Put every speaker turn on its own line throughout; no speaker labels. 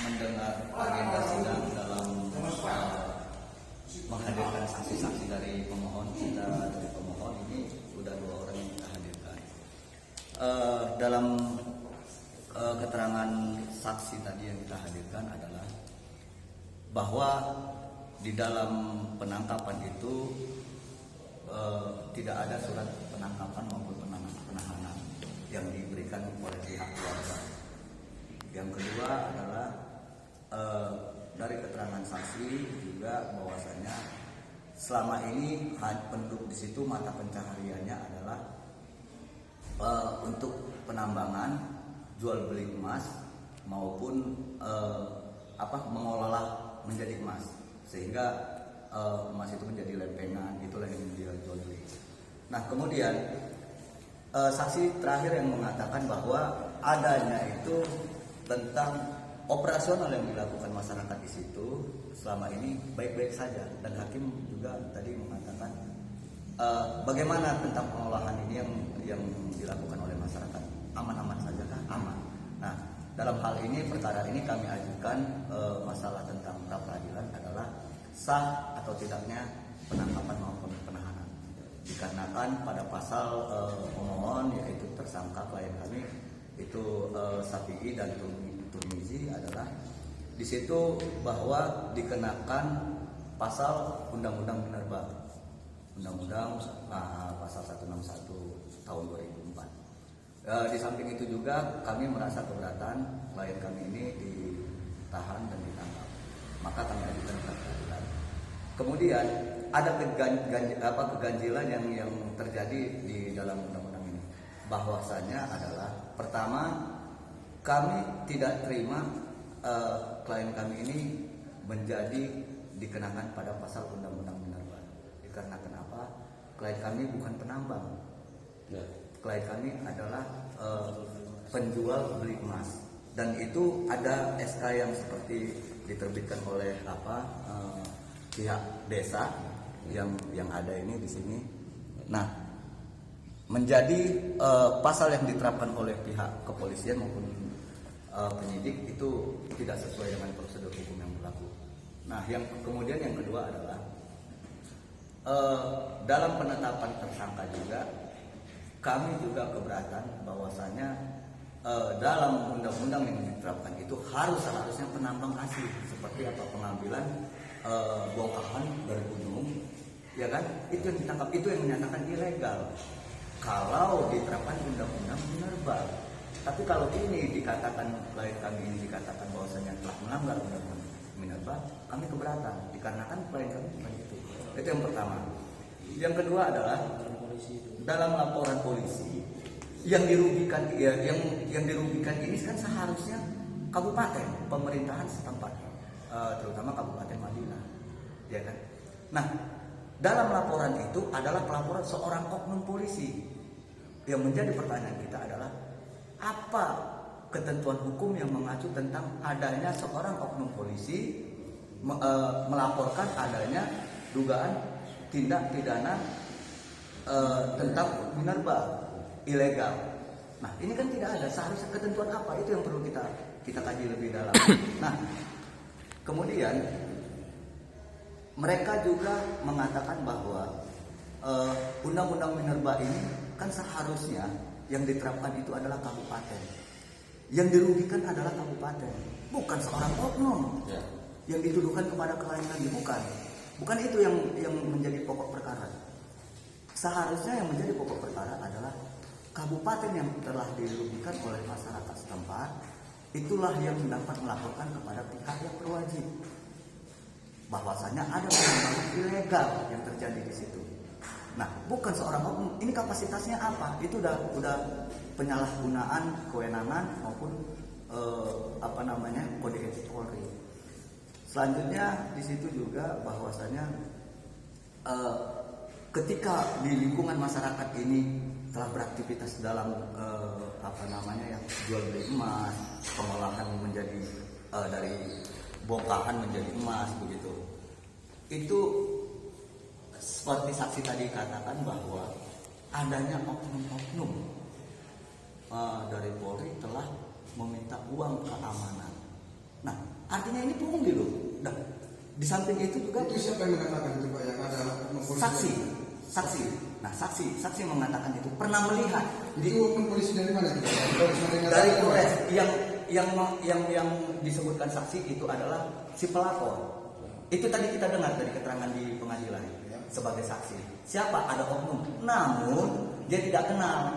mendengar agenda sidang dalam menghadirkan saksi-saksi dari pemohon. Kita dari pemohon ini sudah 2 orang yang kita hadirkan. Dalam keterangan saksi tadi yang kita hadirkan adalah bahwa di dalam penangkapan itu tidak ada surat penangkapan maupun penahanan yang diberikan oleh pihak keluarga. Yang kedua adalah dari keterangan saksi juga bahwasanya selama ini penduduk di situ mata pencahariannya adalah untuk penambangan, jual beli emas maupun mengolah menjadi emas, sehingga emas itu menjadi lempengan, itulah yang dia jual beli. Nah kemudian saksi terakhir yang mengatakan bahwa adanya itu tentang operasional yang dilakukan masyarakat di situ selama ini baik-baik saja, dan hakim juga tadi mengatakan bagaimana tentang pengolahan ini yang dilakukan oleh masyarakat, aman-aman saja kah? Aman. Nah dalam hal ini perkara ini kami ajukan masalah tentang pra peradilan adalah sah atau tidaknya penangkapan maupun penahanan, dikarenakan pada pasal pemohon yaitu tersangka klien kami itu Syafi'i dan Turmizi adalah di situ bahwa dikenakan pasal Undang-Undang Minerba, Undang-Undang pasal 161 tahun 2004. Di samping itu juga kami merasa keberatan klien kami ini ditahan dan ditangkap, maka kami ajukan pra peradilan. Kemudian ada keganjilan yang terjadi di dalam undang-undang ini, bahwasanya adalah pertama, kami tidak terima klien kami ini menjadi dikenakan pada pasal Undang-Undang Minerba. Karena kenapa? Klien kami bukan penambang. Klien kami adalah penjual beli emas, dan itu ada SK yang seperti diterbitkan oleh pihak desa yang ada ini di sini. Nah, menjadi pasal yang diterapkan oleh pihak kepolisian maupun penyidik itu tidak sesuai dengan prosedur hukum yang berlaku. Nah, kemudian yang kedua adalah dalam penetapan tersangka juga kami juga keberatan bahwasanya dalam undang-undang yang diterapkan itu seharusnya penambang asli, seperti pengambilan bongkahan dari gunung, ya kan? Itu yang ditangkap, itu yang menyatakan ilegal kalau diterapkan Undang-Undang Minerba. Tapi kalau ini dikatakan klien kami ini dikatakan bahwasanya telah melanggar Undang-Undang Minerba, kami keberatan dikarenakan klien kami bukan itu. Itu yang pertama. Yang kedua adalah dalam laporan polisi yang dirugikan yang dirugikan ini kan seharusnya kabupaten, pemerintahan setempat, terutama Kabupaten Madinah, ya kan? Nah, dalam laporan itu adalah pelaporan seorang oknum polisi. Yang menjadi pertanyaan kita adalah apa ketentuan hukum yang mengacu tentang adanya seorang oknum polisi melaporkan adanya dugaan tindak pidana tentang minerba ilegal. Nah, ini kan tidak ada. Seharusnya ketentuan apa? Itu yang perlu kita kaji lebih dalam. Nah, kemudian mereka juga mengatakan bahwa Undang-Undang Minerba ini kan seharusnya yang diterapkan itu adalah kabupaten. Yang dirugikan adalah kabupaten, bukan seorang oknum yang dituduhkan kepada klien kami, bukan. Bukan itu yang menjadi pokok perkara. Seharusnya yang menjadi pokok perkara adalah kabupaten yang telah dirugikan oleh masyarakat setempat, itulah yang dapat melaporkan kepada pihak yang berwajib bahwasanya ada penambangan ilegal yang terjadi di situ. Nah, bukan seorang oknum. Ini kapasitasnya apa? Itu udah penyalahgunaan kewenangan maupun kode etik Polri. Selanjutnya di situ juga bahwasanya ketika di lingkungan masyarakat ini telah beraktivitas dalam jual beli emas, pengolahan menjadi dari bongkahan menjadi emas begitu. Itu seperti saksi tadi katakan bahwa adanya oknum-oknum dari Polri telah meminta uang keamanan Nah, artinya ini pungli loh. Nah, di samping itu juga
Itu siapa yang mengatakan itu Pak? Yang ada oknum polisi?
saksi. Nah, saksi mengatakan itu pernah melihat
Itu oknum polisi dari mana itu?
dari Polres yang disebutkan saksi itu adalah si pelapor. Itu tadi kita dengar dari keterangan di pengadilan sebagai saksi. Siapa? Ada oknum. Namun dia tidak kenal.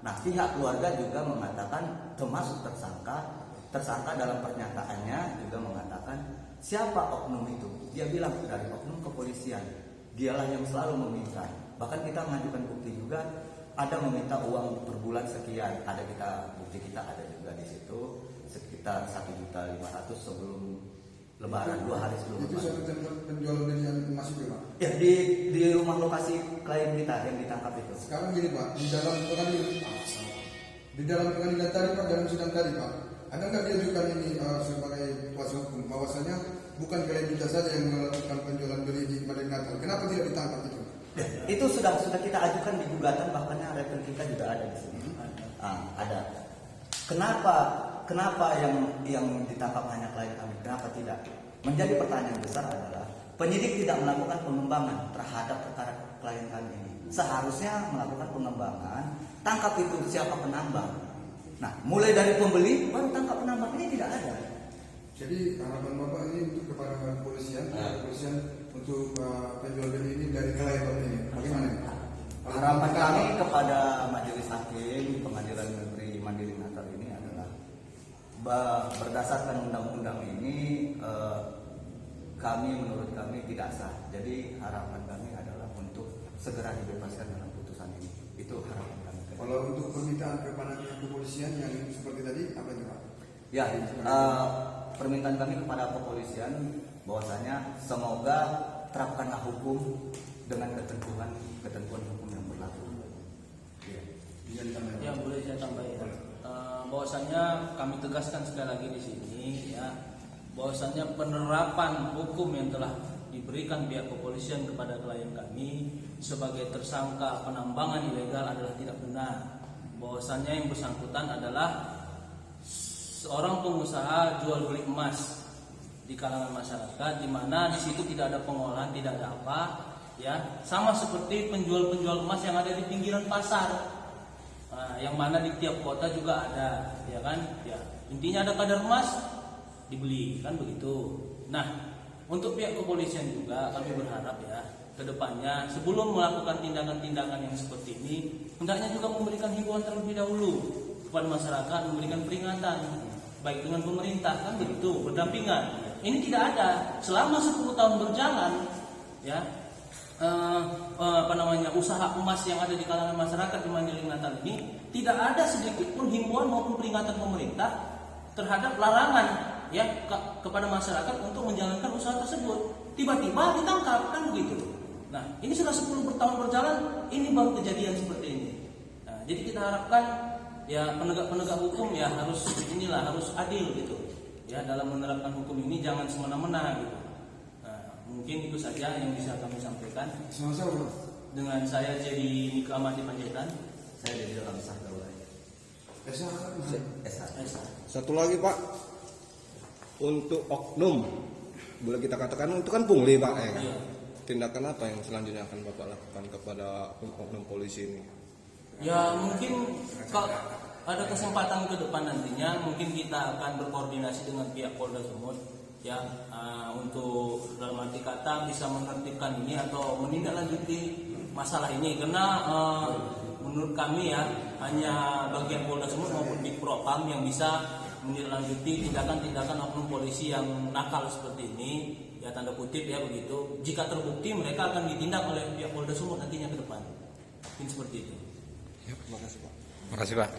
Nah, pihak keluarga juga mengatakan termasuk tersangka dalam pernyataannya juga mengatakan siapa oknum itu. Dia bilang dari oknum kepolisian. Dialah yang selalu meminta. Bahkan kita mengajukan bukti juga ada meminta uang per bulan sekian. Bukti kita ada juga di situ sekitar 1.500.000 sebelum Lebaran, 2 hari sebelum
Itu
Lebaran.
suatu tempat penjualan beli yang masuk ya Pak?
Ya di rumah lokasi klien kita yang ditangkap itu.
Sekarang gini Pak, di dalam pengadilan tadi Pak, dalam sidang tadi Pak, ada nggak diajukan ini sebagai kuasa hukum bahwasanya bukan klien kita saja yang melakukan penjualan beli di Madinah Natal? Kenapa tidak ditangkap itu?
Ya, itu sudah kita ajukan di gugatan, bahkan rekan kita juga ada di sini. Ada. Kenapa yang ditangkap hanya klien kami? Kenapa tidak? Menjadi pertanyaan besar adalah penyidik tidak melakukan pengembangan terhadap perkara klien kami ini. Seharusnya melakukan pengembangan, tangkap itu siapa penambang. Nah, mulai dari pembeli baru tangkap penambang, ini tidak ada.
Jadi harapan Bapak ini untuk kepada kepolisian untuk penjual beli ini dari klien Bapak ini, bagaimana?
Harapan kami kepada Majelis Hakim Pengadilan Negeri Mandiri Natal ini adalah berdasarkan undang-undang ini menurut kami tidak sah. Jadi harapan kami adalah untuk segera dibebaskan dalam putusan ini. Itu harapan kami.
Kalau untuk permintaan kepada kepolisian yang seperti tadi apa itu Pak?
Ya, permintaan kami kepada kepolisian bahwasanya semoga terapkanlah hukum dengan ketentuan hukum yang berlaku.
Ya, boleh saya tambahin. Bahwasanya kami tegaskan sekali lagi di sini ya, bahwasanya penerapan hukum yang telah diberikan pihak kepolisian kepada klien kami sebagai tersangka penambangan ilegal adalah tidak benar. Bahwasanya yang bersangkutan adalah seorang pengusaha jual beli emas di kalangan masyarakat, di mana di situ tidak ada pengolahan, tidak ada apa, ya, sama seperti penjual-penjual emas yang ada di pinggiran pasar. Yang mana di tiap kota juga ada, ya kan? Ya, intinya ada kadar emas dibeli, kan begitu. Nah, untuk pihak kepolisian juga kami berharap ya, kedepannya sebelum melakukan tindakan-tindakan yang seperti ini, hendaknya juga memberikan himbauan terlebih dahulu kepada masyarakat, memberikan peringatan baik dengan pemerintah, kan begitu, berdampingan. Ini tidak ada selama 10 tahun berjalan, ya. Usaha emas yang ada di kalangan masyarakat di Mandiri Natal ini tidak ada sedikit pun himbauan maupun peringatan pemerintah terhadap larangan ya kepada masyarakat untuk menjalankan usaha tersebut. Tiba-tiba ditangkap, kan begitu. Nah, ini sudah 10 tahun berjalan, ini baru kejadian seperti ini. Nah, jadi kita harapkan ya penegak hukum ya harus adil gitu. Ya, dalam menerapkan hukum ini jangan semena-mena gitu. Mungkin itu saja yang bisa kami sampaikan.
Sama-sama.
Dengan saya jadi Nika Ahmad di Panjaitan.
Saya jadi dalam sah Daulay.
Satu lagi Pak, untuk oknum, boleh kita katakan itu kan pungli Pak.
Iya.
Tindakan apa yang selanjutnya akan Bapak lakukan kepada oknum polisi ini?
Ya mungkin kalau ada kesempatan ke depan nantinya mungkin kita akan berkoordinasi dengan pihak Polda Sumut ya, untuk dalam arti kata bisa menertibkan ini atau menindaklanjuti masalah ini, karena menurut kami ya hanya bagian Polda Sumut maupun di Propam yang bisa menindaklanjuti tindakan-tindakan oknum polisi yang nakal seperti ini ya, tanda kutip ya begitu. Jika terbukti mereka akan ditindak oleh pihak Polda Sumut nantinya ke depan. Mungkin seperti itu.
Ya, terima kasih Pak.
Terima kasih Pak.